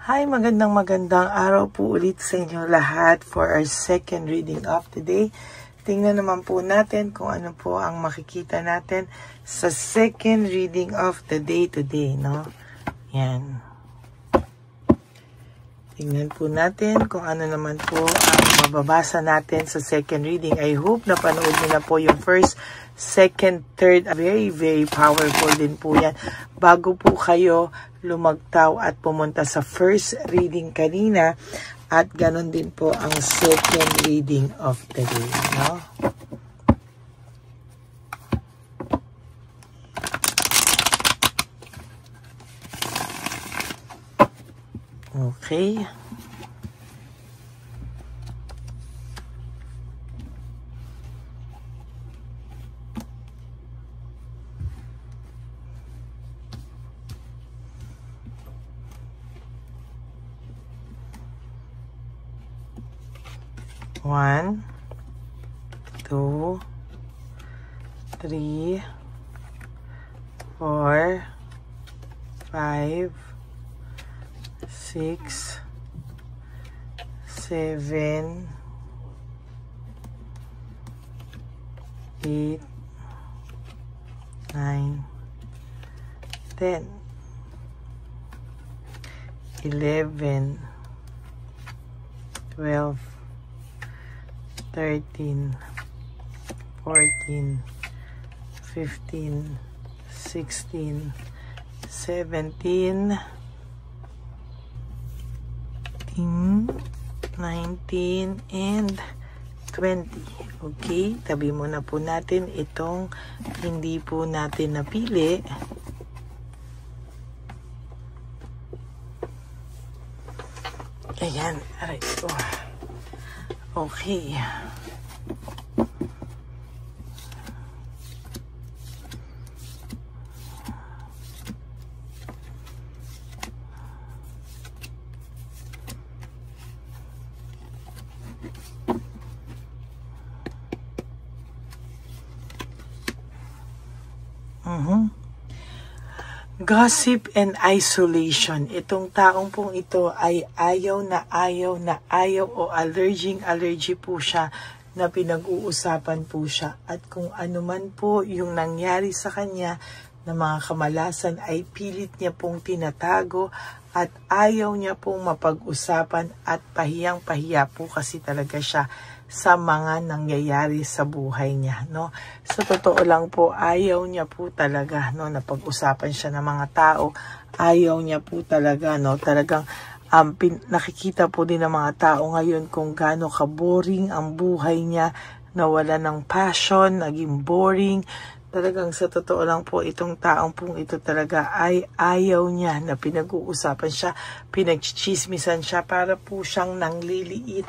Hi, magandang araw po ulit sa inyo lahat for our second reading of the day. Tingnan naman po natin kung ano po ang makikita natin sa second reading of the day today, no? Yan. Tingnan po natin kung ano naman po ang mababasa natin sa second reading. I hope napanood niyo na po yung first, second, third. Very, very powerful din po yan. Bago po kayo lumagtaw at pumunta sa first reading kanina, at ganon din po ang second reading of the day, no? Okay. One, 2, 3, 4, 5, 6, 7, 8, 9, 10, 11, 12, 13, 14, 15, 16, 17, 19, and 20. Okay, tabi muna po natin itong hindi po natin napili. Ayan, aray ko. Okay. Gossip and isolation. Itong taong pong ito ay ayaw o allergy po siya na pinag-uusapan po siya. At kung ano man po yung nangyari sa kanya na mga kamalasan ay pilit niya pong tinatago at ayaw niya pong mapag-usapan at pahiyang-pahiya po kasi talaga siya sa mga nangyayari sa buhay niya, no? Sa totoo lang po, ayaw niya po talaga, no, na pag-usapan siya ng mga tao. Ayaw niya po talaga, no, talagang nakikita po din ng mga tao ngayon kung gaano ka-boring ang buhay niya, nawala ng passion, naging boring. Talagang sa totoo lang po, itong taong pong ito talaga ay ayaw niya na pinag-uusapan siya, pinagchichismisan siya, para po siyang nangliliit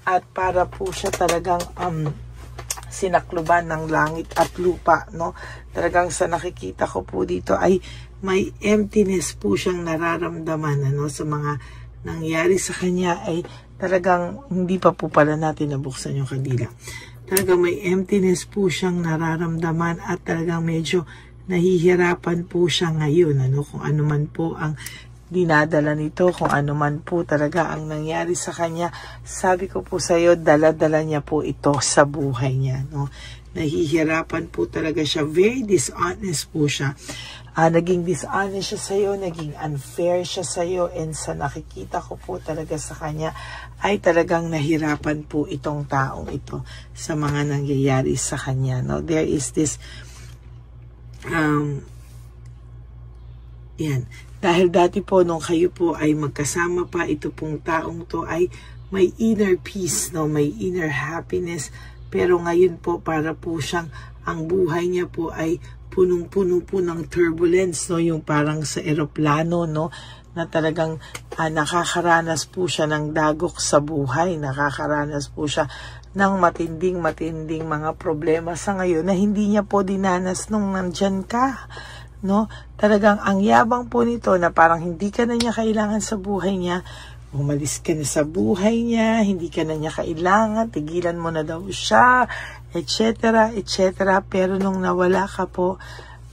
at para po siya talagang sinakluban ng langit at lupa, no? Talagang sa nakikita ko po dito ay may emptiness po siyang nararamdaman, ano, sa mga nangyari sa kanya. Ay talagang hindi pa po pala natin nabuksan yung kandila. Talagang may emptiness po siyang nararamdaman at talagang medyo nahihirapan po siya ngayon, ano, kung ano man po ang dinadala nito, kung ano man po talaga ang nangyari sa kanya. Sabi ko po sa iyo, dala-dala niya po ito sa buhay niya, no? Nahihirapan po talaga siya, very dishonest po siya. Naging dishonest siya sa iyo, naging unfair siya sa iyo, and sa nakikita ko po talaga sa kanya ay talagang nahirapan po itong taong ito sa mga nangyayari sa kanya, no? There is this yan. Dahil dati po nung kayo po ay magkasama pa, ito pong taong to ay may inner peace, no? May inner happiness. Pero ngayon po para po siyang, ang buhay niya po ay punong-puno po ng turbulence, no? Yung parang sa eroplano, no? Na talagang nakakaranas po siya ng dagok sa buhay. Nakakaranas po siya ng matinding mga problema sa ngayon na hindi niya po dinanas nung nandyan ka, no? Talagang ang yabang po nito na parang hindi ka na niya kailangan sa buhay niya. Umalis ka na sa buhay niya, hindi ka na niya kailangan, tigilan mo na daw siya, etc., etc. Pero nung nawala ka po,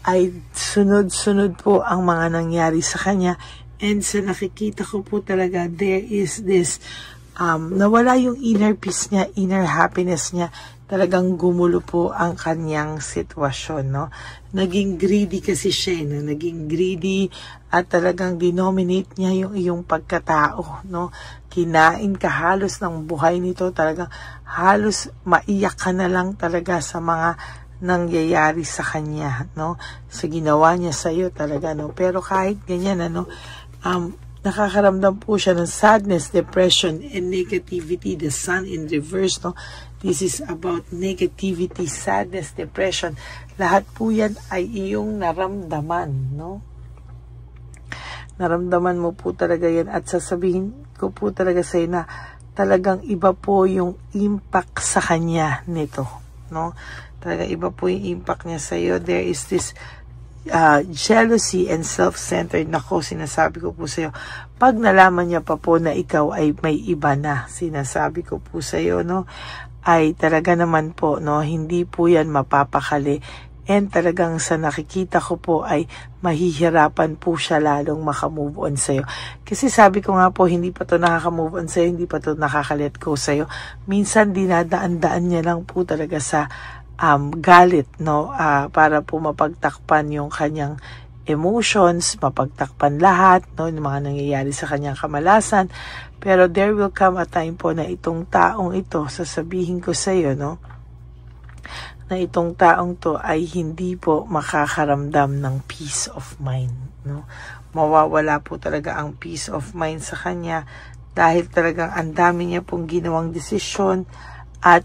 ay sunod-sunod po ang mga nangyari sa kanya. And sa nakikita ko po talaga, there is this, nawala yung inner peace niya, inner happiness niya. Talagang gumulo po ang kanyang sitwasyon, no? Naging greedy kasi siya, no? Naging greedy at talagang denominate niya yung iyong pagkatao, no? Kinain ka halos ng buhay nito, talagang halos maiyak ka na lang talaga sa mga nangyayari sa kanya, no? Sa ginawa niya sa iyo talaga, no? Pero kahit ganyan, ano, nakakaramdam po siya ng sadness, depression, and negativity. The sun in reverse, no? This is about negativity, sadness, depression. Lahat po yan ay iyong naramdaman, no? Naramdaman mo po talaga yan. At sasabihin ko po talaga sa'yo na talagang iba po yung impact sa kanya nito, no? Talagang iba po yung impact niya sa'yo. There is this jealousy and self-centered. Nako, sinasabi ko po sa'yo, pag nalaman niya pa po na ikaw ay may iba na, sinasabi ko po sa'yo, no, ay talaga naman po, no, hindi po yan mapapakali. And talagang sa nakikita ko po ay mahihirapan po siya lalong makamove on sa'yo. Kasi sabi ko nga po, hindi pa to nakaka-move on sa'yo, hindi pa to nakaka-let go sa'yo. Minsan dinadaan-daan niya lang po talaga sa galit, no, para po mapagtakpan yung kanyang emotions, mapagtakpan lahat, no, yung mga nangyayari sa kanyang kamalasan. Pero there will come a time po na itong taong ito, sasabihin ko sa iyo, no, na itong taong to ay hindi po makakaramdam ng peace of mind, no. Mawawala po talaga ang peace of mind sa kanya dahil talagang ang dami niya pong ginawang desisyon at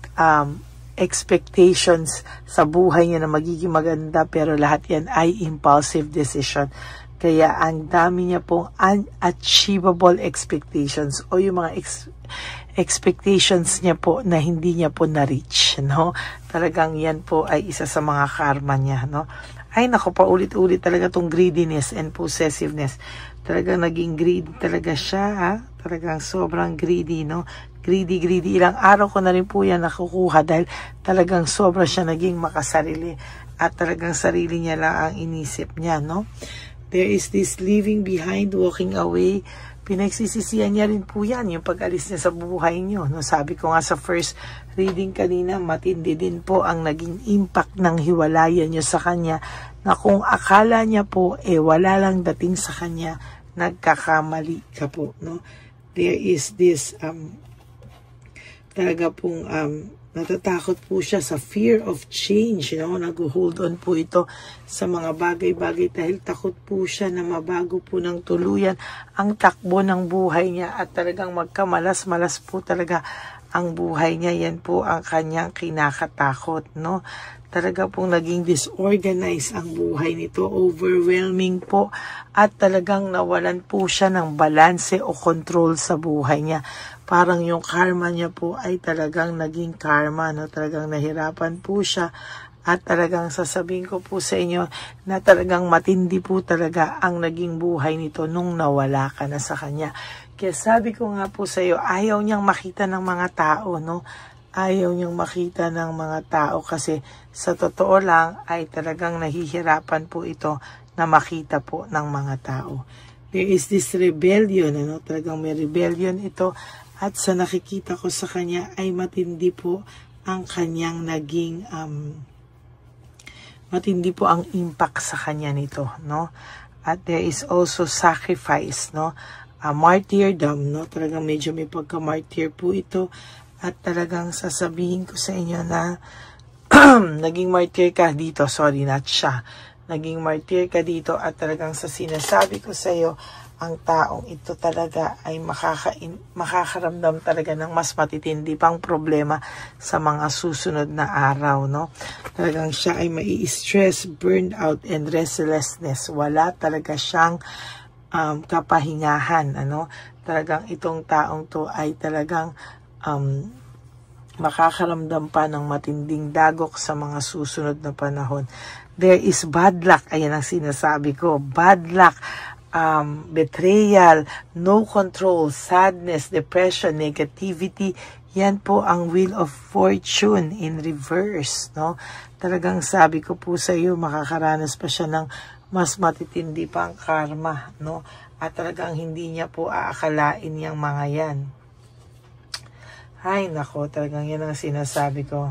expectations sa buhay niya na magiging maganda, pero lahat yan ay impulsive decision. Kaya ang dami niya pong unachievable expectations o yung mga expectations niya po na hindi niya po na-reach, no? Talagang yan po ay isa sa mga karma niya, no? Ay nako, paulit-ulit talaga tong greediness and possessiveness. Talagang naging greedy talaga siya, ha? Talagang sobrang greedy, no? Greedy. Ilang araw ko na rin po yan nakukuha dahil talagang sobra siya naging makasarili at talagang sarili niya lang ang inisip niya, no? There is this leaving behind, walking away. Pinagsisisihan niya rin po yan, yung pag-alis niya sa buhay niyo, no? Sabi ko nga sa first reading kanina, matindi din po ang naging impact ng hiwalayan niyo sa kanya, na kung akala niya po, wala lang dating sa kanya, nagkakamali ka po, no? There is this, talaga pong natatakot po siya sa fear of change, no? Nag-hold on po ito sa mga bagay-bagay dahil takot po siya na mabago po ng tuluyan ang takbo ng buhay niya at talagang magkamalas-malas po talaga ang buhay niya. Yan po ang kanyang kinakatakot, no? Talaga pong naging disorganized ang buhay nito, overwhelming po, at talagang nawalan po siya ng balanse o control sa buhay niya. Parang yung karma niya po ay talagang naging karma, no? Talagang nahirapan po siya at talagang sasabihin ko po sa inyo na talagang matindi po talaga ang naging buhay nito nung nawala ka na sa kanya. Kaya sabi ko nga po sa iyo, ayaw niyang makita ng mga tao, no? Ayaw niyang makita ng mga tao kasi sa totoo lang ay talagang nahihirapan po ito na makita po ng mga tao. There is this rebellion, ano? Talagang may rebellion ito. At sa nakikita ko sa kanya ay matindi po ang kanyang naging, matindi po ang impact sa kanya nito, no? At there is also sacrifice, no? Martyrdom, no? Talagang medyo may pagka-martyr po ito. At talagang sasabihin ko sa inyo na naging martyr ka dito, sorry, not siya. Naging martyr ka dito at talagang sa sinasabi ko sa iyo, ang taong ito talaga ay makakaramdam talaga ng mas matitindi pang problema sa mga susunod na araw, no? Talagang siya ay mai-stress, burnout, and restlessness. Wala talaga siyang kapahingahan, ano? Talagang itong taong to ay talagang makakaramdam pa ng matinding dagok sa mga susunod na panahon. There is bad luck. Ayan ang sinasabi ko. Bad luck, betrayal, no control, sadness, depression, negativity. Yan po ang wheel of fortune in reverse, no? Talagang sabi ko po sa iyo, makakaranas pa siya ng mas matitindi pa ang karma, no? at talagang hindi niya po aakalain yung mga yan. Ay, nako, talagang yan ang sinasabi ko.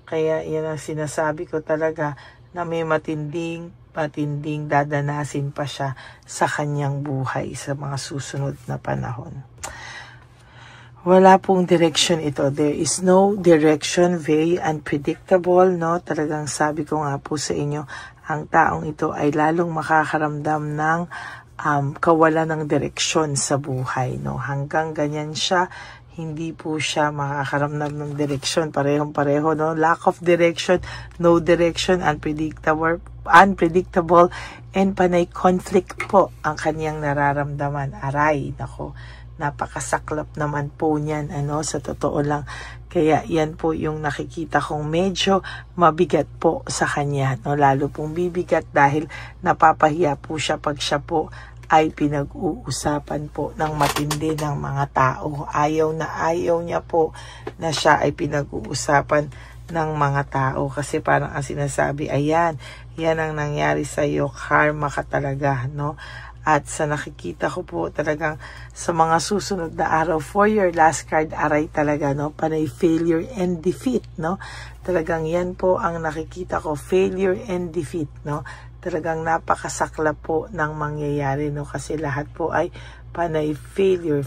Kaya yan ang sinasabi ko talaga na may matinding dadanasin pa siya sa kanyang buhay sa mga susunod na panahon. Wala pong direction ito. There is no direction, very unpredictable, no? Talagang sabi ko nga po sa inyo, ang taong ito ay lalong makakaramdam ng kawalan ng direksyon sa buhay, no? Hanggang ganyan siya, hindi po siya makakaramdam ng direksyon. Parehong-pareho, no? Lack of direction, no direction, unpredictable, and panay conflict po ang kanyang nararamdaman. Aray, nako, napakasaklap naman po niyan, sa totoo lang. Kaya yan po yung nakikita kong medyo mabigat po sa kanya, no? Lalo pong bibigat dahil napapahiya po siya pag siya po ay pinag-uusapan po ng matindi ng mga tao. Ayaw niya po na siya ay pinag-uusapan ng mga tao kasi parang ang sinasabi, ayan, yan ang nangyari sa iyo, karma ka talaga, no? At sa nakikita ko po talagang sa mga susunod na araw, for your last card, aray talaga, no? Panay failure and defeat, no? Talagang yan po ang nakikita ko, failure and defeat, no? Talagang napakasaklap po ng mangyayari, no? Kasi lahat po ay panay failure.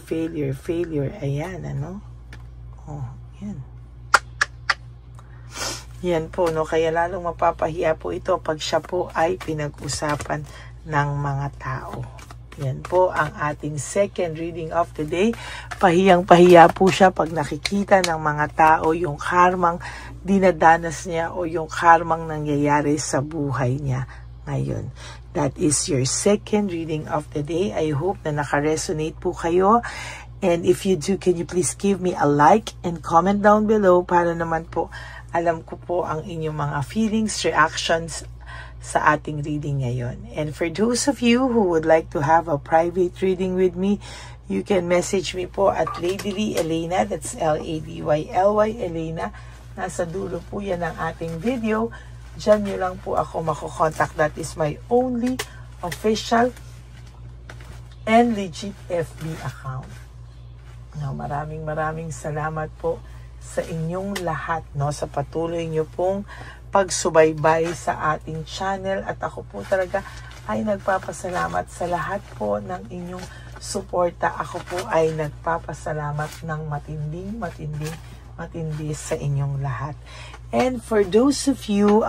Ayan, Oh, yan. Yan po, no? Kaya lalong mapapahiya po ito pag siya po ay pinag-usapan ng mga tao. Yan po ang ating second reading of the day. Pahiyang-pahiya po siya pag nakikita ng mga tao yung karmang dinadanas niya o yung karmang nangyayari sa buhay niya ngayon. That is your second reading of the day. I hope na naka-resonate po kayo. And if you do, can you please give me a like and comment down below para naman po alam ko po ang inyong mga feelings, reactions sa ating reading ngayon. And for those of you who would like to have a private reading with me, you can message me po at Ladyly Elena, that's Ladyly Elena. Nasa dulo po yan ng ating video. Diyan nyo lang po ako makokontak. That is my only official and legit FB account. Now, maraming salamat po sa inyong lahat, no, sa patuloy nyo pong pagsubaybay sa ating channel. At ako po talaga ay nagpapasalamat sa lahat po ng inyong suporta. Ako po ay nagpapasalamat ng matindi sa inyong lahat. And for those of you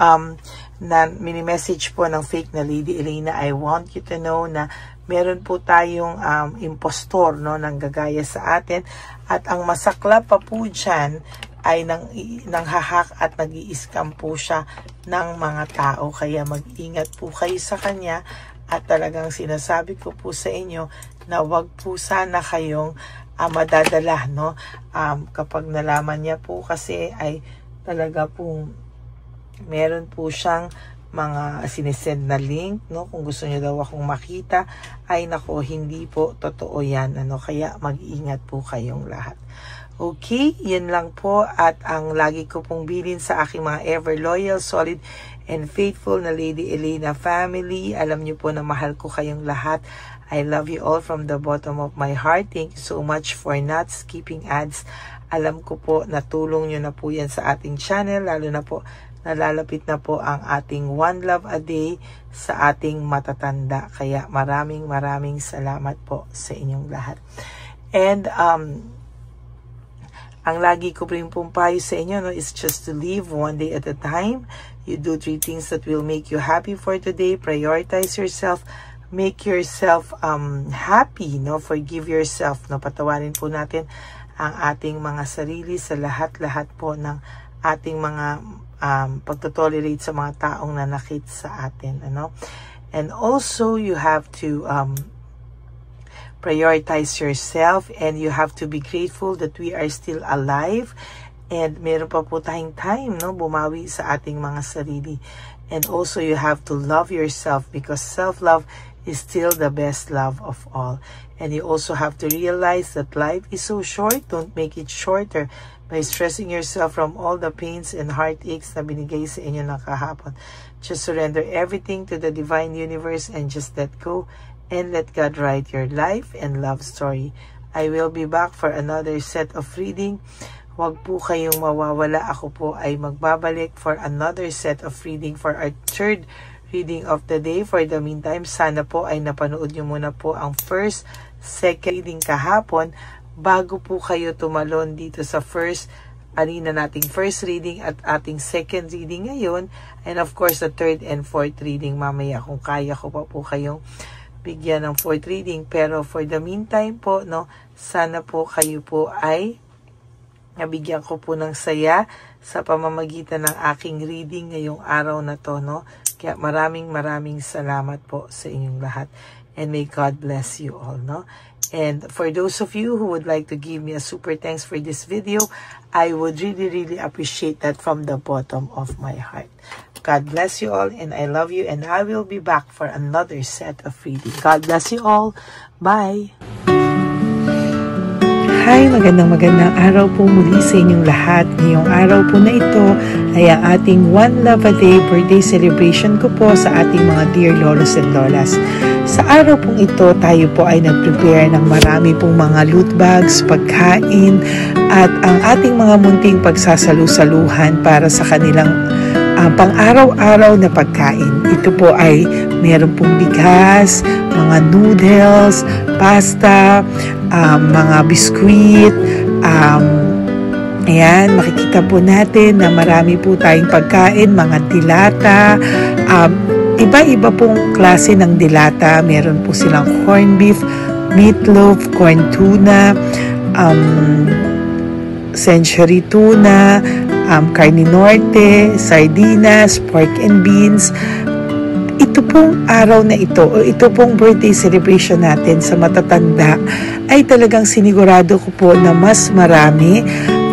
na mini-message po ng fake na Lady Elena, I want you to know na meron po tayong impostor, no, nang gagaya sa atin. At ang masakla pa po dyan ay nanghahak at nag-i-scam po siya ng mga tao. Kaya mag-ingat po kayo sa kanya. At talagang sinasabi ko po sa inyo na wag po sana kayong madadala, no? Kapag nalaman niya po kasi ay talaga pong meron po siyang mga sinesend na link, no? Kung gusto niyo daw akong makita, ay nako, hindi po totoo yan, Kaya mag-ingat po kayong lahat. Okay, yan lang po. At ang lagi ko pong bilin sa aking mga ever loyal, solid, and faithful na Lady Elena family. Alam niyo po na mahal ko kayong lahat. I love you all from the bottom of my heart. Thank you so much for not skipping ads. Alam ko po, natulong nyo na po yan sa ating channel, lalo na po, nalalapit na po ang ating One Love a Day sa ating matatanda. Kaya maraming salamat po sa inyong lahat. And, ang lagi ko rin pong payo sa inyo, no, is just to live one day at a time. You do 3 things that will make you happy for today. Prioritize yourself. Make yourself happy, no? Forgive yourself, no? Patawarin po natin ang ating mga sarili sa lahat-lahat po ng ating mga pagtotolerate sa mga taong nanakit sa atin, And also, you have to prioritize yourself, and you have to be grateful that we are still alive, and meron pa po tayong time, no, bumawi sa ating mga sarili. And also, you have to love yourself, because self-love is still the best love of all. And you also have to realize that life is so short. Don't make it shorter by stressing yourself from all the pains and heartaches na binigay sa inyo ng kahapon. Just surrender everything to the divine universe and just let go and let God write your life and love story. I will be back for another set of reading. Huwag po kayong mawawala. Ako po ay magbabalik for another set of reading for our third reading of the day. For the meantime, sana po ay napanood nyo muna po ang first, second reading kahapon bago po kayo tumalon dito sa nating first reading at ating second reading ngayon, and of course the third and fourth reading mamaya kung kaya ko pa po kayong bigyan ng fourth reading. Pero for the meantime po, no, sana po kayo po ay nabigyan ko po ng saya sa pamamagitan ng aking reading ngayong araw na to, no. Kaya maraming salamat po sa inyong lahat, and may God bless you all, no. And for those of you who would like to give me a super thanks for this video, I would really appreciate that from the bottom of my heart. God bless you all, and I love you, and I will be back for another set of reading. God bless you all. Bye! Hi, magandang araw po muli sa inyong lahat. Ngayong araw po na ito ay ang ating One Love a Day birthday celebration ko po sa ating mga dear lolos and lolas. Sa araw pong ito, tayo po ay nag-prepare ng marami pong mga loot bags, pagkain, at ang ating mga munting pagsasalu-saluhan para sa kanilang pang-araw-araw na pagkain. Ito po ay meron pong bigas, mga noodles, pasta, mga biskuit, ayan, makikita po natin na marami po tayong pagkain, mga dilata, iba-iba pong klase ng dilata. Meron po silang corned beef, meatloaf, corn tuna, century tuna, carne norte, sardinas, pork and beans. Ito pong araw na ito, o ito pong birthday celebration natin sa matatanda, ay talagang sinigurado ko po na mas marami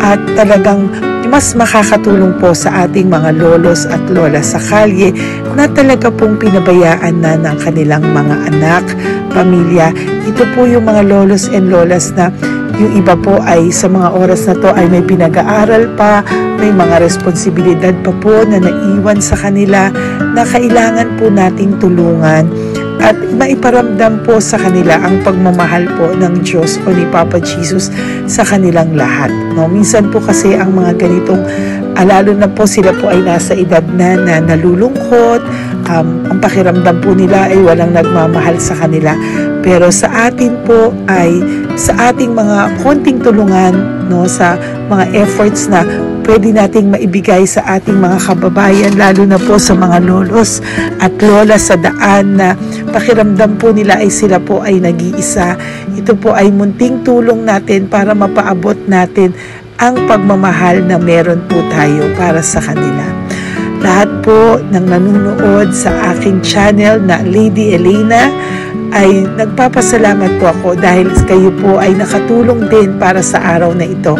at talagang mas makakatulong po sa ating mga lolos at lola sa kalye na talaga pong pinabayaan na ng kanilang mga anak, pamilya. Ito po yung mga lolos and lolas na yung iba po ay sa mga oras na to ay may pinag-aaral pa, may mga responsibilidad pa po na naiwan sa kanila na kailangan po nating tulungan at maiparamdam po sa kanila ang pagmamahal po ng Diyos o ni Papa Jesus sa kanilang lahat. No? Minsan po kasi ang mga ganitong, lalo na po sila po ay nasa edad na nalulungkot, ang pakiramdam po nila ay walang nagmamahal sa kanila. Pero sa atin po ay sa ating mga konting tulungan, no, sa mga efforts na pwede nating maibigay sa ating mga kababayan, lalo na po sa mga lolos at lola sa daan na pakiramdam po nila ay sila po ay nag-iisa. Ito po ay munting tulong natin para mapaabot natin ang pagmamahal na meron po tayo para sa kanila. Lahat po ng nanonood sa aking channel na Lady Elena ay nagpapasalamat po ako dahil kayo po ay nakatulong din para sa araw na ito.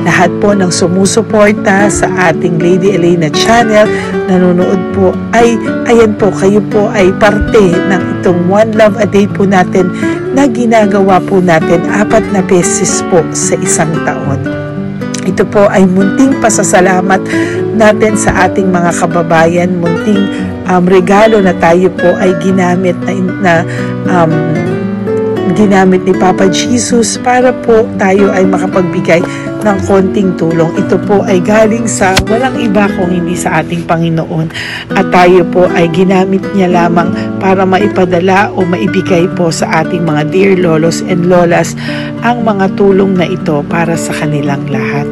Lahat po ng sumusuporta sa ating Lady Elena channel, nanonood po, ay ayan po, kayo po ay parte ng itong One Love a Day po natin na ginagawa po natin 4 na beses po sa isang taon. Ito po ay munting pasasalamat natin sa ating mga kababayan, munting regalo na tayo po ay ginamit ginamit ni Papa Jesus para po tayo ay makapagbigay ng konting tulong. Ito po ay galing sa walang iba kung hindi sa ating Panginoon, at tayo po ay ginamit niya lamang para maipadala o maibigay po sa ating mga dear lolos and lolas ang mga tulong na ito para sa kanilang lahat.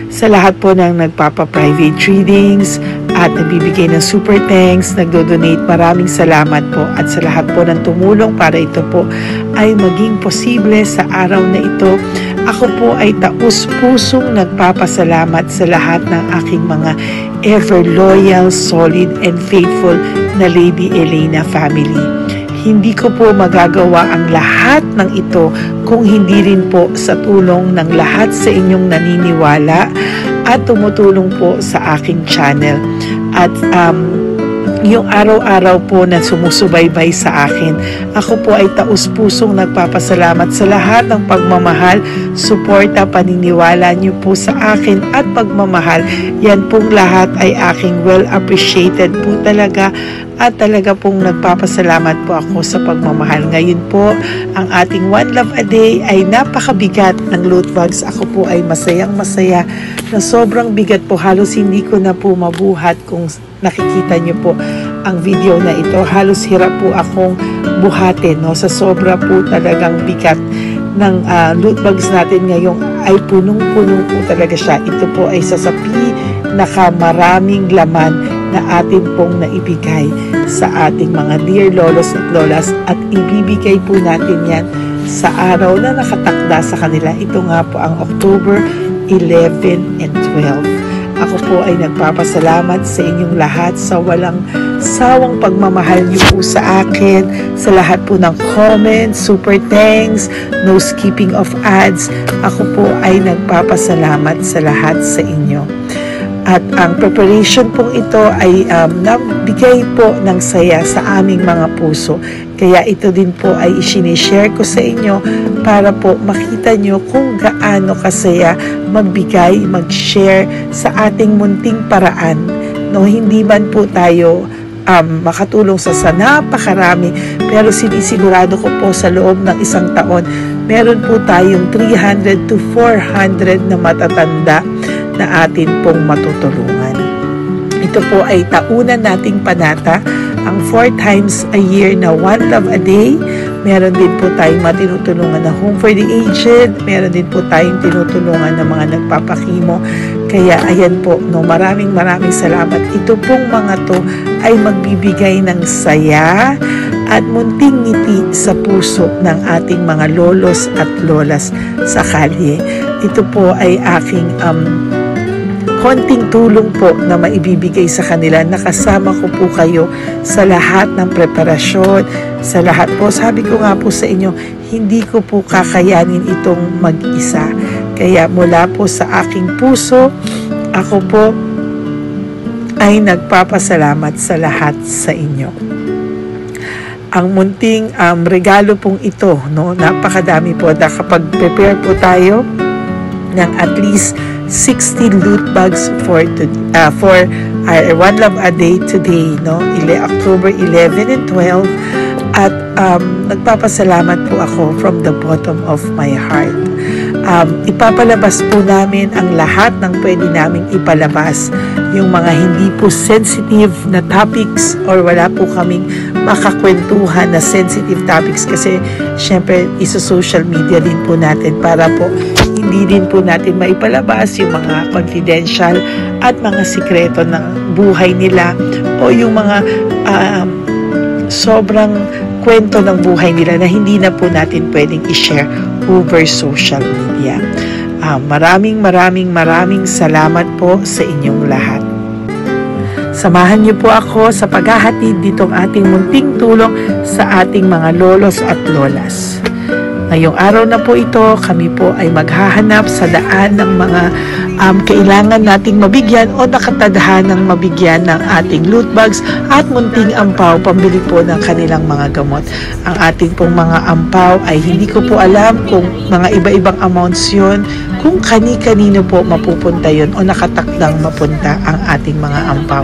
Sa lahat po ng nagpapa-private readings at nagbibigay ng super thanks, nagdo-donate, maraming salamat po. At sa lahat po ng tumulong para ito po ay maging posible sa araw na ito, ako po ay taus-pusong nagpapasalamat sa lahat ng aking mga ever loyal, solid, and faithful na Lady Elena family. Hindi ko po magagawa ang lahat ng ito kung hindi rin po sa tulong ng lahat sa inyong naniniwala at tumutulong po sa aking channel. At yung araw-araw po na sumusubaybay sa akin. Ako po ay taus-pusong nagpapasalamat sa lahat ng pagmamahal, suporta, paniniwala niyo po sa akin at pagmamahal. Yan pong lahat ay aking well appreciated po talaga at talaga pong nagpapasalamat po ako sa pagmamahal. Ngayon po, ang ating One Love a Day ay napakabigat ng loot bags. Ako po ay masayang-masaya na sobrang bigat po. Halos hindi ko na po mabuhat kung nakikita niyo po ang video na ito. Halos hirap po akong buhatin, no? Sa sobra po talagang bigat ng loot bags natin ngayon ay punong-puno po talaga siya. Ito po ay sasapi nakamaraming laman na atin pong naibigay sa ating mga dear lolos at lolas at ibibigay po natin yan sa araw na nakatakda sa kanila. Ito nga po ang October 11 and 12. Ako po ay nagpapasalamat sa inyong lahat sa walang sawang pagmamahal niyo po sa akin, sa lahat po ng comments, super thanks, no skipping of ads. Ako po ay nagpapasalamat sa lahat sa inyo. At ang preparation pong ito ay nabigay po ng saya sa aming mga puso. Kaya ito din po ay isinishare ko sa inyo para po makita nyo kung gaano kasaya magbigay, mag-share sa ating munting paraan. No, hindi man po tayo makatulong sa napakarami, pero sinisigurado ko po sa loob ng isang taon, meron po tayong 300 to 400 na matatanda na atin pong matutulungan. Ito po ay taunan nating panata, ang 4 times a year na One Love a Day. Meron din po tayong matinutulungan na Home for the Aged, meron din po tayong tinutulungan ng mga nagpapakimo. Kaya ayan po, no, maraming salamat. Ito pong mga to ay magbibigay ng saya at munting ngiti sa puso ng ating mga lolos at lolas sa kalye. Ito po ay aking konting tulong po na maibibigay sa kanila. Nakasama ko po kayo sa lahat ng preparasyon, sa lahat po. Sabi ko nga po sa inyo, hindi ko po kakayanin itong mag-isa. Kaya mula po sa aking puso, ako po ay nagpapasalamat sa lahat sa inyo. Ang munting regalo pong ito, no, napakadami po. Kapag prepare po tayo ng at least 60 loot bags for our One Love a Day today, no? October 11 and 12. At nagpapasalamat po ako from the bottom of my heart. Ipapalabas po namin ang lahat ng pwede naming ipalabas. Yung mga hindi po sensitive na topics or wala po kaming makakwentuhan na sensitive topics kasi syempre isa-social media din po natin para po hindi din po natin maipalabas yung mga confidential at mga sikreto ng buhay nila o yung mga sobrang kwento ng buhay nila na hindi na po natin pwedeng i-share over social media. Maraming salamat po sa inyong lahat. Samahan niyo po ako sa paghahatid ditong ating munting tulong sa ating mga lolos at lolas. Ngayong araw na po ito, kami po ay maghahanap sa daan ng mga kailangan nating mabigyan o nakatadhanang mabigyan ng ating loot bags at munting ampaw pambili po ng kanilang mga gamot. Ang ating pong mga ampaw ay hindi ko po alam kung mga iba-ibang amounts yun, kung kani-kanino po mapupunta yun o nakatakdang mapunta ang ating mga ampaw.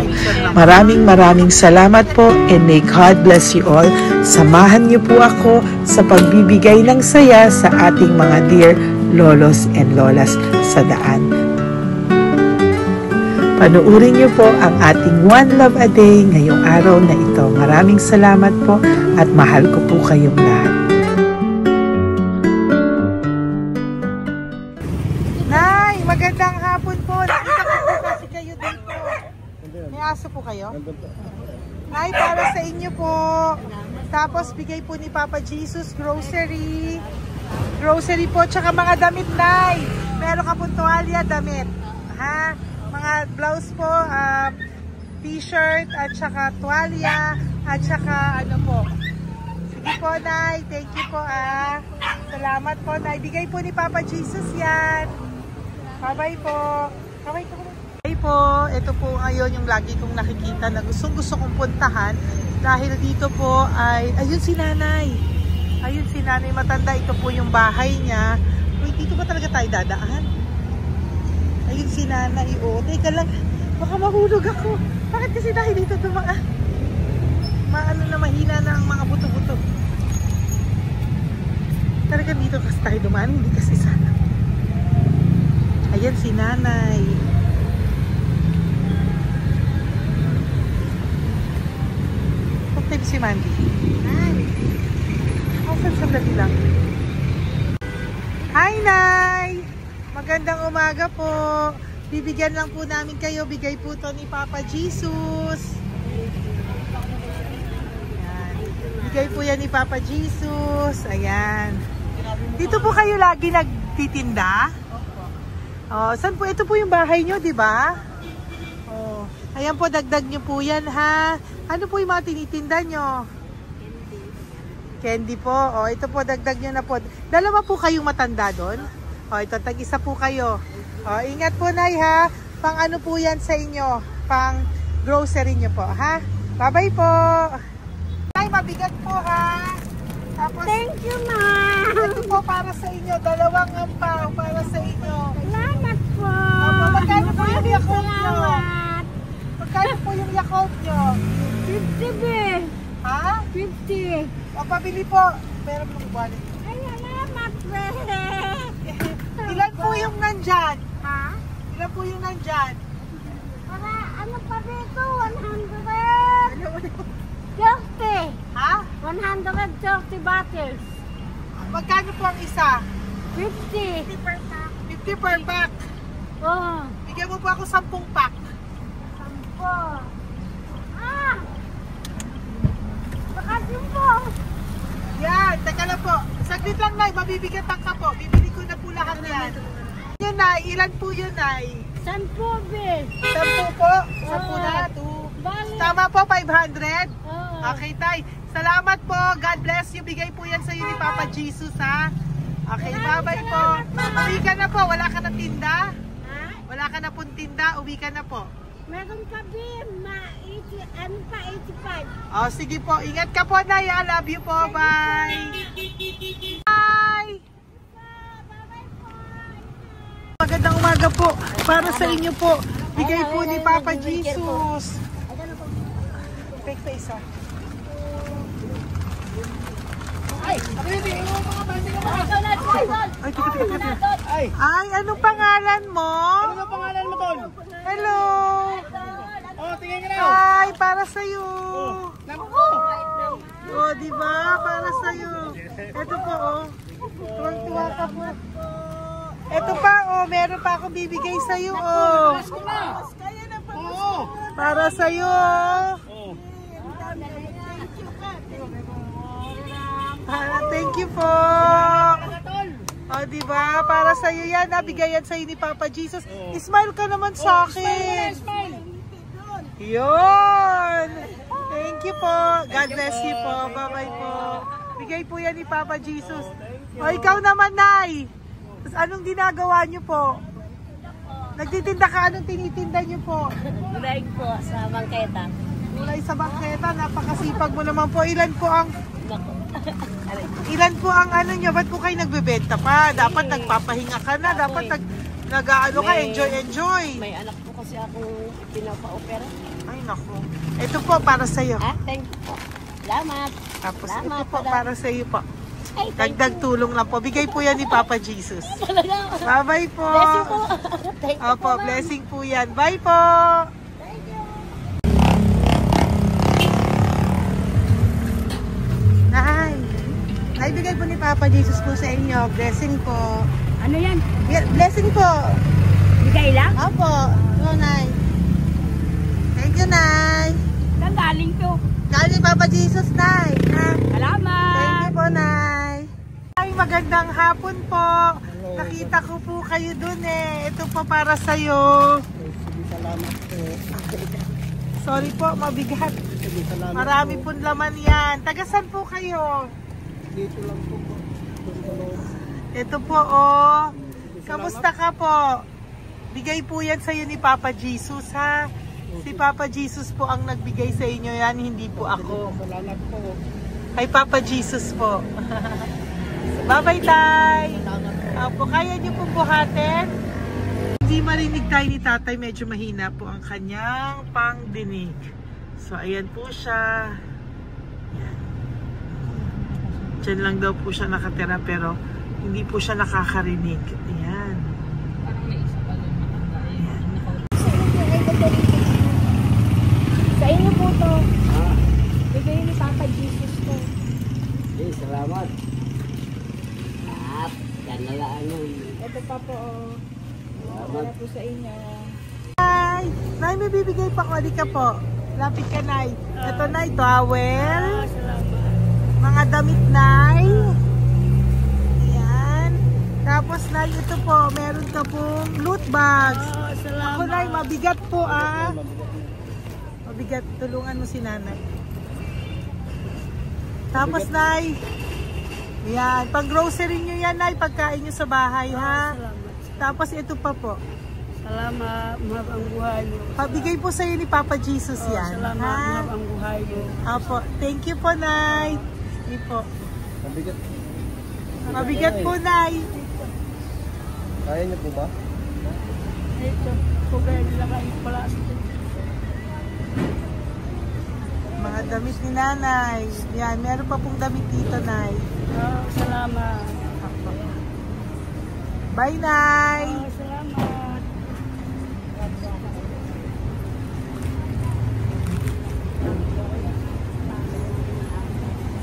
Maraming salamat po and may God bless you all. Samahan niyo po ako sa pagbibigay ng saya sa ating mga dear lolos and lolas sa daan. Panuurin niyo po ang ating One Love a Day ngayong araw na ito. Maraming salamat po at mahal ko po kayong lahat. Nay, magandang hapon po. Nakita ko po kasi kayo dito. May aso po kayo? Nay, para sa inyo po. Tapos bigay po ni Papa Jesus grocery. Grocery po, tsaka mga damit, Nay. Meron ka po tuwalya, damit. Ha? Mga blouse po, t-shirt, at saka tuwalya, at saka ano po. Sige po, Nay. Thank you po, Salamat po, Nay. Bigay po ni Papa Jesus yan. Bye-bye po. Bye-bye po. po. Ito po ngayon yung lagi kong nakikita na gusto kong puntahan. Dahil dito po ay, ayun si nanay. Ayun si nanay matanda. Ito po yung bahay niya. Uy, dito ba talaga tayo dadaan? Ayun si nanay. O, teka lang. Baka mahulog ako. Bakit kasi dahil dito dumaan? Maano na mahina na ang mga buto-buto. Talaga dito kasi tayo dumaan. Hindi kasi sana. Ayan si nanay. Okay si Mandy. Sandali lang. Hi, Nay! Magandang umaga po. Bibigyan lang po namin kayo. Bigay po to ni Papa Jesus. Ayan. Bigay po yan ni Papa Jesus. Ayan. Dito po kayo lagi nagtitinda? Oh, saan po? Ito po yung bahay nyo, di ba? Oh. Ayan po, dagdag nyo po yan, ha? Ano po yung mga tinitinda nyo? Candy po. O, ito po, dagdag nyo na po. Dalawa po kayong matanda doon. O, ito, tag-isa po kayo. O, ingat po, Nay, ha? Pang ano po yan sa inyo? Pang grocery nyo po, ha? Bye-bye po. Nay, mabigat po, ha? Tapos, thank you, Ma. Ito po para sa inyo. Dalawang ampaw para sa inyo. Salamat po. Opo, magkano po yung Yakult nyo? Salamat. Magkano po yung Yakult nyo? 50 be. Ha? 50. O, pabili po. Meron pong wallet. Ay, salamat, be. Ilan po yung nandyan? Ha? Ilan po yung nandyan? Para ano pa dito? 100. Ano po yung... 30. Ha? 130 bottles. Magkano po ang isa? 50. 50 per pack. Oh. Bigyan mo po ako 10 pack. 10. Ah! Makasip po. Yan, teka lang po. Saglit lang, Nay. Mabibigatan ka po. Bibili ko na po lahat yan. Yun, Nay. Ilan po yun, Nay? 10 be. 10 po? 10 lahat. Bali. Tama po, 500? Oh. Okay, Tay. Salamat po. God bless you. Bigay po yan sa iyo ni Papa Jesus, ha? Okay, bye-bye po. Uwi ka na po. Wala ka na tinda? Ha? Wala ka na pong tinda. Uwi ka na po. Meron ka be, ano pa, 85. Oh, sige po. Ingat ka po, Nay. I love you po. Bye. Bye. Magandang umaga po. Para sa inyo po. Bigay po ni Papa Jesus. Take pa isa. Ay, anong pangalan mo? Ano pangalan mo, Tol? Hello. Oh, tingin ka na. Hi, para sa iyo. Naku! Oh, di ba? Para sa iyo. Ito po, oh. Tuwang-tuwa ka po. Ito pa, oh, meron pa akong bibigay sa iyo, oh. Oo! Para sa iyo. Thank you po. Oh, di ba? Para sa iyo yan, nabigay yan sa iyo ni Papa Jesus. Smile ka naman sa akin. Yun. Thank you po. God bless you po. Bye-bye po. Bigay po yan ni Papa Jesus. O, ikaw naman, Nay. Anong ginagawa niyo po? Nagtitinda ka? Anong tinitinda niyo po? Gulay po sa bangketa. Gulay sa bangketa. Napakasipag mo naman po. Ilan po ang ano nyo? Ba't po kayo nagbebenta pa? Dapat nagpapahinga ka na. Dapat nag-ano ka, enjoy. May anak po kasi akong pinapa-opera. Ay, naku. Ito po para sa'yo. Ah, thank you po. Salamat. Tapos Salamat, ito po madam. para sa'yo po. Ay, thank Dagdag tulong lang po. Bigay po yan ni Papa Jesus. Talaga. Bye-bye po. Bless you po. Thank you Opo, po, ma'am. blessing po yan. Bye po. Thank you. Nay. Naibigay po ni Papa Jesus po sa inyo. Blessing po. Ano yan? Blessing po. Bigay lang? Opo. No, Nay. Thank you, Nay. Saan galing to? Galing Papa Jesus, Nay. Ha? Salamat. Thank you po, Nay. Ay, magandang hapon po. Nakita ko po kayo dun eh. Ito po para sa'yo. Salamat po. Sorry po, mabigat. Salamat Marami pong laman yan. Tagasan po kayo? Dito lang po po. Ito po, oh. Kamusta ka po? Bigay po yan sa'yo ni Papa Jesus, ha? Si Papa Jesus po ang nagbigay sa inyo yan, hindi po ako. Salamat po. Kay Papa Jesus po. Bye-bye, Tay! Opo, kaya niyo po buhatin? Hindi marinig tayo ni Tatay, medyo mahina po ang kanyang pangdinig. So, ayan po siya. Yan. Diyan lang daw po siya nakatira pero hindi po siya nakakarinig. Ayan. Sa inyo po to. Bigay ni Papa Jesus to. Salamat. Yan na lang yun. Ito pa po. Para po sa inyo. Nay! Nay, may bibigay pa ko. Di ka po. Lapit ka, Nay. Ito, Nay, towel. Salamat. Mga damit, Nay. Ayan. Tapos, Nay, ito po. Meron ka pong loot bags. Salamat. Ako, Nay, mabigat po, ah. Mabigat. Tulungan mo si Nanay. Tapos, Nay. Ayan. Pang grocery nyo yan, Nay. Pagkain nyo sa bahay, ha? Salamat. Tapos, ito pa po. Salamat. Mahab ang buhay mo. Pabigay po sa'yo ni Papa Jesus yan. Salamat. Ha? Mahab ang buhay mo. Apo. Thank you po, Nay. Hindi po. Mabigat. Mabigat po, Nay. Kaya niyo po ba? Ito. Kugay nila kayo pala. Mga damit ni Nanay. Yan. Meron pa pong damit dito, Nay. Salamat. Apo. Bye, Nay. Salamat.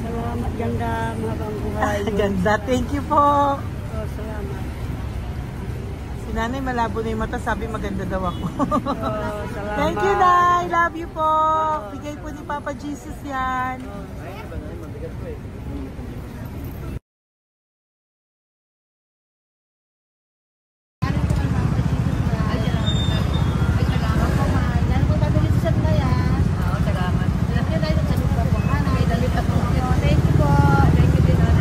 Salamat, ganda, mahabang buhay. Ganda. Thank you po. Salamat. Si Nanay malabo na yung mata. Sabi maganda daw ako. Salamat. Thank you, Nay. Love you po. Bigay po ni Papa Jesus yan.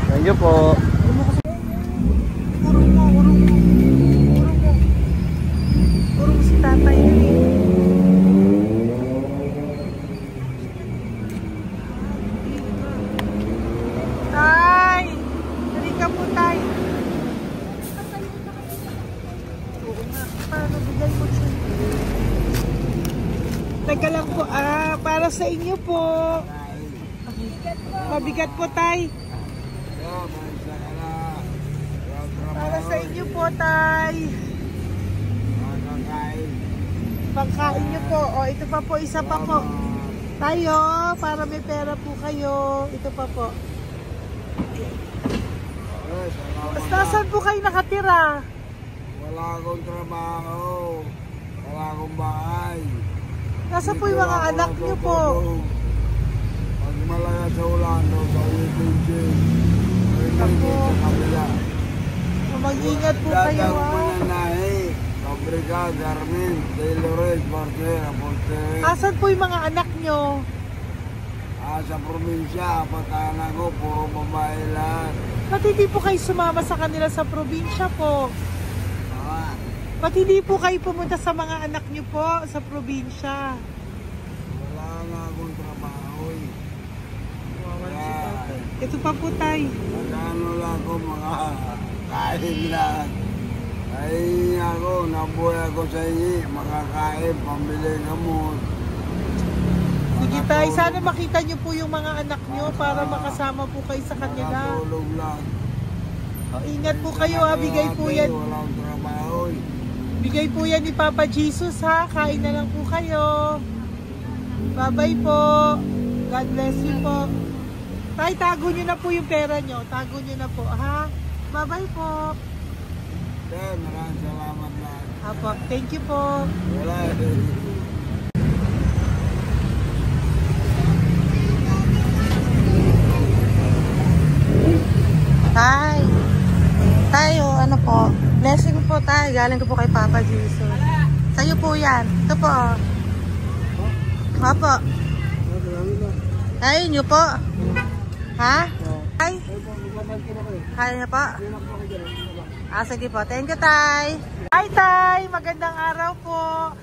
Thank you po. Urong mo. Urong si Tatay yun eh. Tay! Dali ka po, Tay. Oo nga. Paano bigay mo siya? Teka lang po. Para sa inyo po. Mabigat po, Tay. Para sa inyo po, Tay. Pagkain nyo po. O, ito pa po, isa pa po. Tayo, para may pera po kayo. Ito pa po. Nasaan po kayo nakatira? Wala akong trabaho. Wala akong bahay. Nasaan po yung mga anak nyo po? Pag malaya sa ulan, sa weekend, Ako. sa kabila. Mag-ingat po kayo, Datang ha? mananahi, Fabrika, Garmin, Taylorage, Bartera, Portere. Asan po yung mga anak nyo? Sa probinsya, patanan ko, puro babae lahat. Ba't hindi po kayo sumama sa kanila sa probinsya po? Ah, Ba't hindi po kayo pumunta sa mga anak nyo po sa probinsya? wala nga akong trabaho eh. Ito pa po, Tay. Magkano lang ako mga kain lang. Ay ako, nabuhay ako sa inyo, makakain, pambili gamot. Sige, Tay. Sana makita nyo po yung mga anak nyo para makasama po kayo sa kanila. Makatulog lang. Ingat po kayo, ha? Bigay po yan. Walang trabaho eh. Bigay po yan ni Papa Jesus, ha? Kain na lang po kayo. Bye-bye po. God bless you po. Tay, tago nyo na po yung pera nyo. Tago nyo na po, ha? Bye-bye po. Maraming salamat lang. Apo, thank you po. Wala Tay. Tayo, ano po? Blessing po tayo. Galing ko po kay Papa Jesus. Sa'yo po yan. Ito po. Apo. Ayun nyo po. Ha? Tay? Kaya niyo po? Sige po. Thank you, Tay. Hi, Tay! Magandang araw po.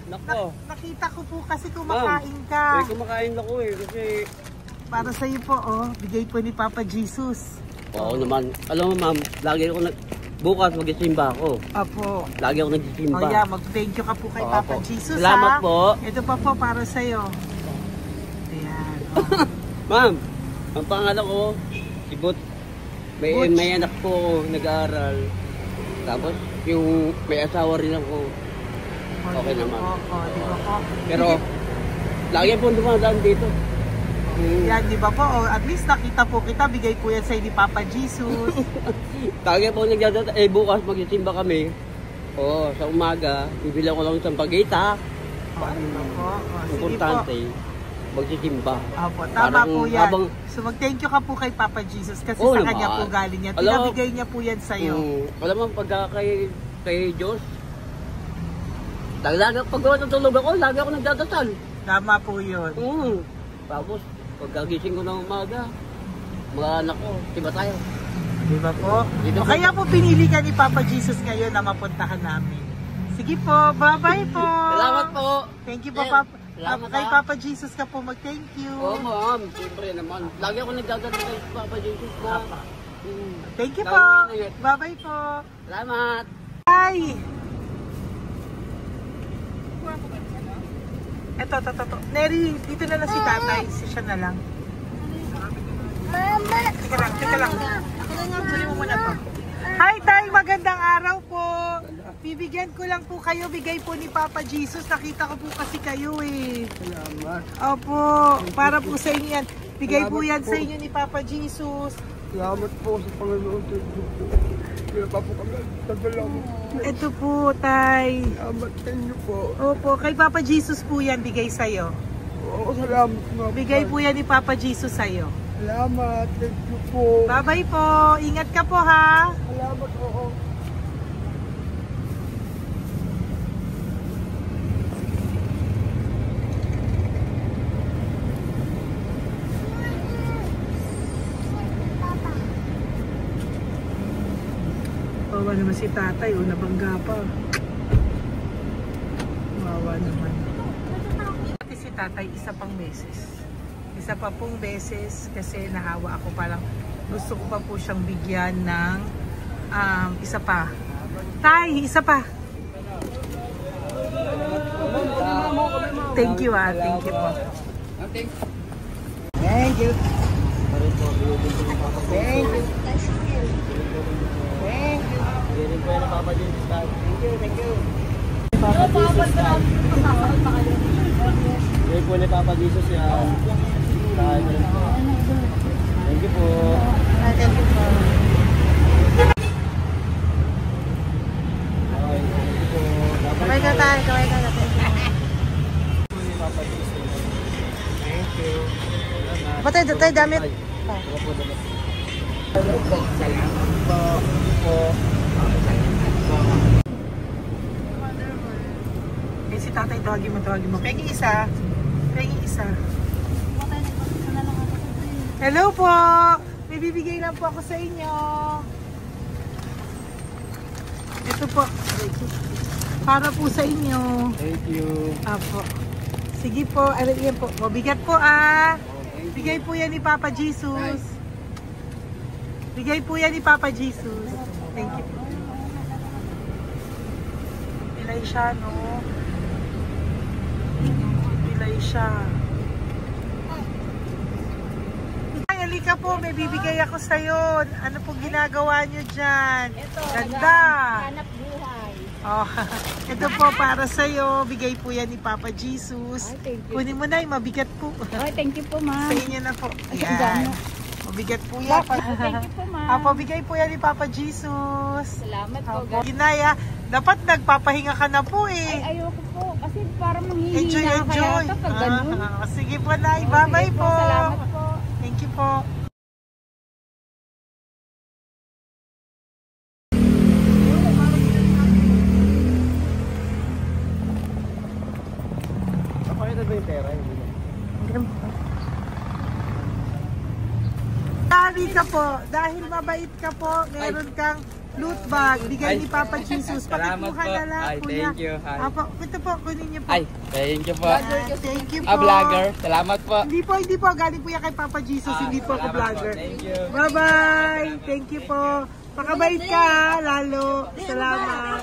Nako. Nakita ko po kasi kumakain ka. Kumakain ako kasi... Para sa iyo po, bigay po ni Papa Jesus. Oo naman. Alam mo ma'am, lagi ako bukas mag-isimba ako. Apo. Lagi ako nag-isimba. Oh yeah, mag-thank you ka po kay Papa Jesus. Salamat po. Ito pa po para sa iyo. Ayan. Ma'am, ang pangalan ko, si Butch. May anak po nag-aaral. Tapos yung may asawa rin ako. Okay naman. Di ba po? Pero lagi po dumadaan dito. Yan, di ba po? At least nakita po kita, bigay po yan sa ni Papa Jesus. Lagi po nagdadaan. Bukas mag-isimba kami. Sa umaga, bibili ko lang isang pagita. Di ba po? Importante. Magsisimba. Opo, tama po yan. So mag-thank you ka po kay Papa Jesus kasi sa kanya po galing yan. Pinabigay niya po yan sa'yo. Alam mo, pagka kay Diyos, lagi pag natulog ako, lagi ako nagdadasal. Tama po yun. Tapos, pagkagising ko ng umaga, mga anak ko, diba tayo? Di ba po? Kaya po pinili ka ni Papa Jesus ngayon na mapuntahan namin. Sige po, bye-bye po. Salamat po. Thank you po, Papa. Kay Papa Jesus ka po mag-thank you. Oo, ma'am. Siyempre naman. Lagi ako nagdadala kay Papa Jesus na. Thank you po. Bye-bye po. Salamat. Bye. Ito. Neri, dito na lang si tatay. Siya na lang. Mama! Teka lang. Sali mo muna to. Hi, Tay! Magandang araw po. Bibigyan ko lang po kayo. Bigay po ni Papa Jesus. Nakita ko po kasi kayo eh. Salamat. Opo. Para po sa inyo yan. Bigay po yan sa inyo ni Papa Jesus. Salamat po sa Panginoon. Kaya pa po kami. Salamat. Ito po, Tay. Salamat sa inyo po. Opo. Kay Papa Jesus po yan. Bigay sa'yo. Oo, salamat nga. Bigay po yan ni Papa Jesus sa'yo. Salamat. Thank you po. Bye-bye po. Ingat ka po, ha? Salamat po. Wawa naman si tatay, nabangga pa. Wawa naman. Pati si tatay, isa pang beses. Isa pa pong beses kasi nahawa ako, parang gusto ko pa po siyang bigyan ng isa pa. Tay, isa pa. Thank you thank you po. Thank you. Thank you. Thank you. Bigay po ni Papa Jesus yan. Thank you po. Thank you po. Kamay ka tayo, kamay ka na. Thank you. Patay, tayo damit. Si tatay, tawagin mo. Pengi isa. Hello po! May bibigay lang po ako sa inyo. Ito po. Para po sa inyo. Thank you. Apo. Sige po. Yan po. Mabigat po Bigay po yan ni Papa Jesus. Bigay po yan ni Papa Jesus. Thank you po. Pilay siya, no? Pilay siya. Ay, halika po. May bibigay ako sa'yo. Ano po ginagawa nyo dyan? Ito, ganda. Hanap buhay. Ito po para sa'yo. Bigay po yan ni Papa Jesus. Ay, thank you. Kunin mo na, mabigat po. Ay, thank you po, ma'am. Sa inyo na po. Ay, Yan. Mabigat po yan. Thank you po, ma'am. Bigay po yan ni Papa Jesus. Salamat po, Apo. Ginaya, dapat nagpapahinga ka na po eh. Ay, ayoko po. Kasi parang manghihina Enjoy. kaya pag ganun. Sige po, Nay. Bye-bye po. Salamat po. Thank you po. Pakita ba yung pera? Dahil ka po, dahil mabait ka po, meron kang flute bag. Bigay ni Papa Jesus. Salamat Pakikuha po. na lang, Ay, kuya. thank you. Ay. Apo, ito po, kunin niyo po. Ay, thank you po. Thank you po. Vlogger. Salamat po. Hindi po. Galing po yan kay Papa Jesus. Hindi po ako Salamat vlogger. po. Thank you. Bye-bye. Thank you po. Pakabait ka, lalo. Salamat.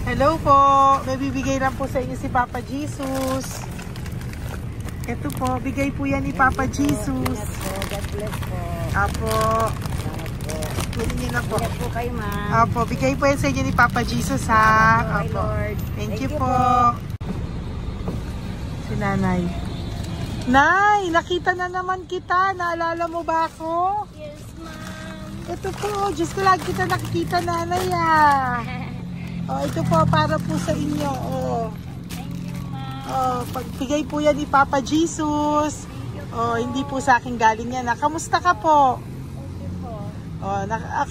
Hello po. May bibigay lang po sa inyo si Papa Jesus. Ito po, bigay po yan ni Papa Jesus. God bless po. Apo. Kunin niyo na po. Ingat po kayo, ma'am. Apo, bigay po yan sa inyo ni Papa Jesus, ha? My Apo. Lord. Thank you po. Si Nanay. Nay, nakita na naman kita. Naalala mo ba ako? Yes, ma'am. Ito po, just lagi kita nakikita, Nanay, ah. Oh, ito po, para po sa inyo, oh. Oh, pagbigay po yan ni Papa Jesus. Oh, hindi po sa akin galing yan. Kamusta ka po? Oh,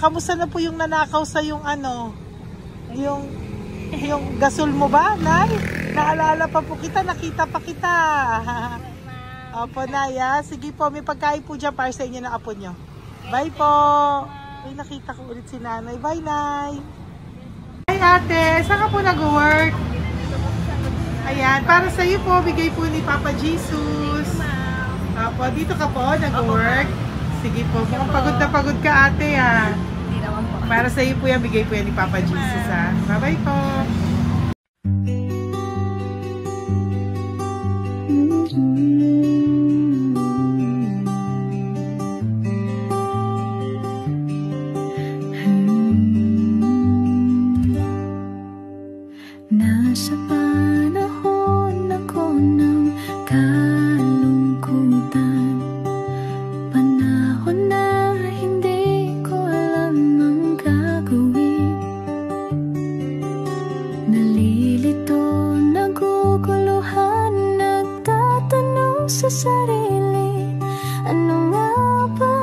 kamusta na po yung nanakaw sa yung ano? Yung gasol mo ba, Nay? Naalala pa po kita, nakita pa kita. Opo, Nay, ah. Sige po, may pagkain po dyan para sa inyo ng apo nyo. Bye po. Ay, nakita ko ulit si Nanay. Bye, Nay. Hi, ate. Saan ka po nag-work? Ayan, para sa iyo po, bigay po ni Papa Jesus. Apo, dito ka po, nag-work. Sige po, mukhang pagod ka ate, ha. Para sa iyo po yan, bigay po yan ni Papa Jesus, ha. Bye-bye po. Nasa panahon ako ng kalungkutan, panahon na hindi ko alam ang gagawin. Nalilito, naguguluhan, nagtatanong sa sarili, ano nga ba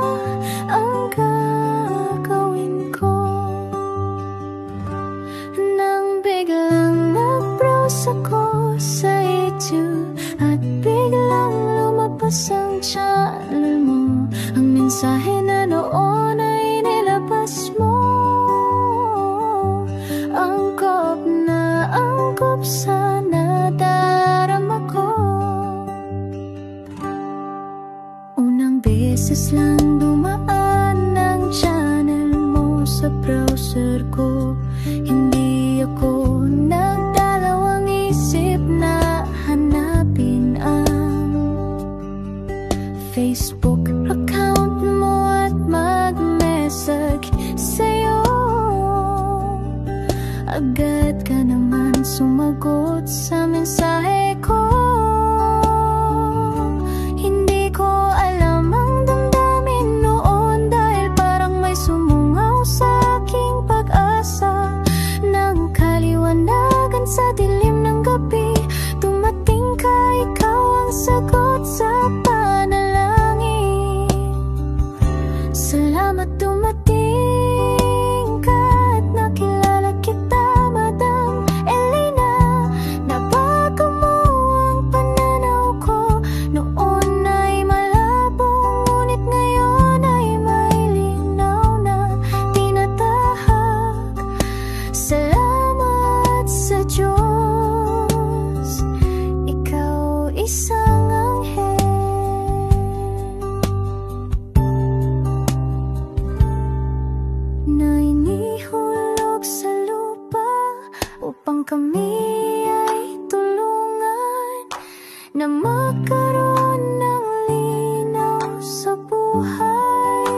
ang gagawin ko? Nang biglang nag-browse ako sa YouTube at biglang lumabas ang channel mo, ang mensahe na noon ay nilabas mo. Angkop na angkop sa nadarama ko. Unang beses lang dumaan ang channel mo sa browser ko. Hindi ako nagdalawang isip na hanapin ang Facebook account mo at mag-message sa'yo. Agad ka naman sumagot sa mensahe ko. Hindi ko alam ang damdamin noon dahil parang may sumungaw sa aking pag-asa. Nang kaliwanagan sa dilim ng gabi, dumating ka, ikaw ang sagot sa panalangin. Salamat dumating ka at nakilala kita, Madam Elena. Nabago mo ang pananaw ko. Noon ay malabo, ngunit ngayon ay may linaw na tinatahak. Salamat sa Diyos, ikaw isang anghel na inihulog sa lupa upang kami ay tulungan na magkaroon ng linaw sa buhay.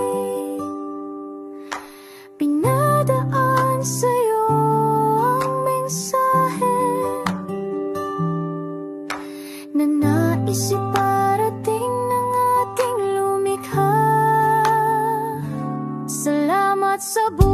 Pinadaan sa'yo ang mensahe na nais iparating ng ating lumikha. Salamat sa buhay.